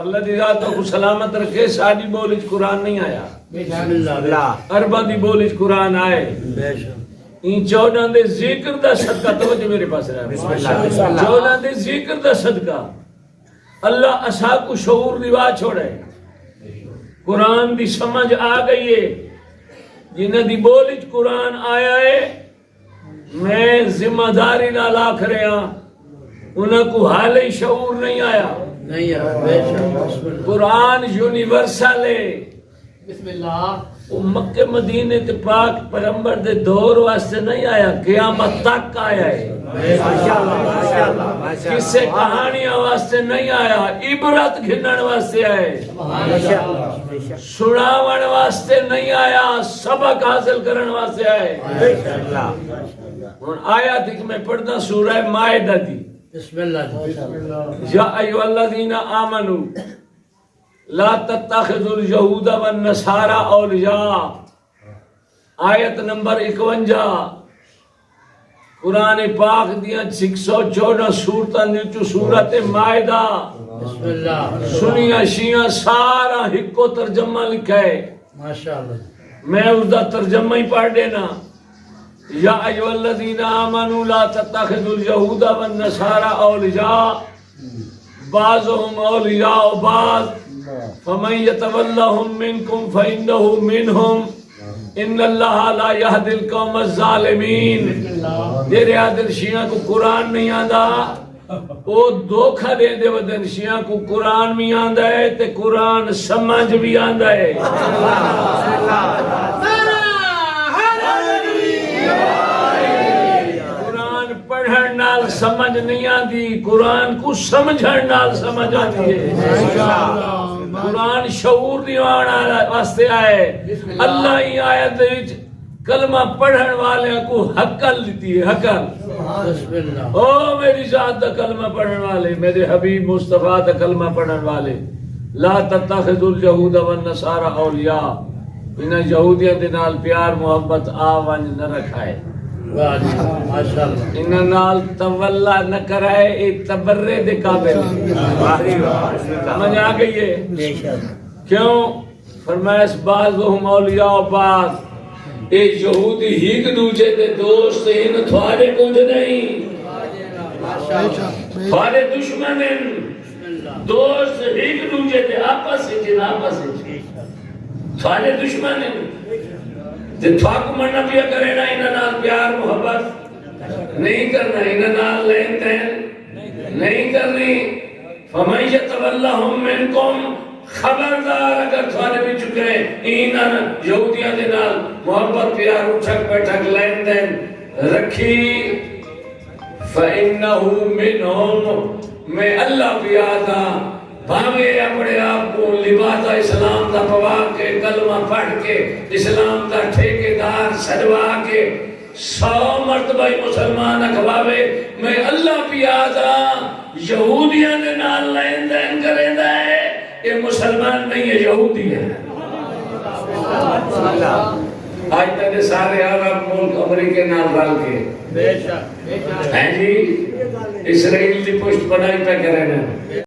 اللہ دی ذات کو سلامت رکھے ساری بولی قرآن نہیں آیا بسم اللہ عربہ دی بولی قرآن آئے بے شک ان 14 دے ذکر دا صدقہ توجہ میرے پاس رہا بسم اللہ 14 دے ذکر دا صدقہ اللہ اسا کو شعور دیوا چھوڑے قرآن دی سمجھ آ گئی ہے جنہ دی بولی قرآن آیا ہے میں ذمہ داری نہ لاکھ رہا انہاں کو حال شعور نہیں آیا نہیں ہے بے شک بسم اللہ قرآن یونیورسل ہے بسم اللہ وہ مکہ مدینے تے پاک پیغمبر دے دور واسطے نہیں آیا قیامت تک آیا ہے ماشاءاللہ کسے کہانیاں واسطے نہیں آیا عبرت گھنن واسطے آئے سناون واسطے نہیں آیا سبق حاصل کرن واسطے آئے ہن آیات ایک میں پڑھنا سورہ مائدہ دی بسم اللہ یا ایھا الذین آمنوا لا تتخذوا اليہود والنصارى اولیاء آیت نمبر 51 قرآن پاک دیاں 614 سورتاں نیچو سورت مائدہ بسم اللہ سنیاں شیعہ سارا ہکو ترجمہ لکھا ہے ماشاءاللہ میں اس دا ترجمہ ہی پڑھ دینا یا ایھا الذین آمنوا لا تتخذوا اليہود والنصارى اولیاء بعضهم اولیاء بعض فمن يتولهم منكم فإنه منهم ان اللہ لا يهدي القوم الظالمین میرے عادل شیعہ کو قرآن نہیں آندا وہ دھوکھا دے دے ودن شیعہ کو قرآن بھی آندا ہے تے قرآن سمجھ بھی آندا ہے قرآن پڑھن نال سمجھ نہیں آندی قرآن کو سمجھن نال سمجھ آندی ہے قرآن شعور دیوانا واسطے آئے اللہ ہی آیت وچ کلمہ پڑھن والے کو حقل دیتی ہے حقل بسم اللہ او میری ذات دا کلمہ پڑھن والے میرے حبیب مصطفیٰ دا کلمہ پڑھن والے لا تتخذوا اليہود والنصارى اولیاء انہیں یہودیاں دے نال پیار محبت آوان نہ رکھائے ماشاءاللہ انہیں نال تولا نہ کرائے اے تبرے دے قابل سمجھ آ گئی ہے بے شک کیوں فرمایا اس بعضهم اولیاء و بعض اے یہودی ہی دوجے دے دوست ان تھوڑے کچھ نہیں تھوڑے دشمن دوست ہی دوجے دے آپس سے تھوڑے دشمن تے تھاک مننا پیا کرے نا انہاں نال پیار محبت نہیں کرنا انہاں نال لین دین نہیں کرنی فمن یتولہم منکم خبردار اگر تھوڑے بھی چکے انہاں یہودیاں دے نال محبت پیار اٹھک بیٹھک لین دین رکھی فإنہ منہم میں اللہ پیادا بھاوے اپنے آپ کو لباس اسلام دا پوا کے کلمہ پڑھ کے اسلام دا ٹھیکیدار سجوا کے 100 مرتبہ مسلمان اکھواوے میں اللہ پیادا یہودیاں دے نال لین دین کرے دا ہے یہ مسلمان نہیں ہے یہودی ہے آج تک سارے عرب ملک امریکہ نال رل کے بے شک ہیں جی اسرائیل دی پشت بنائی پہ کرے نا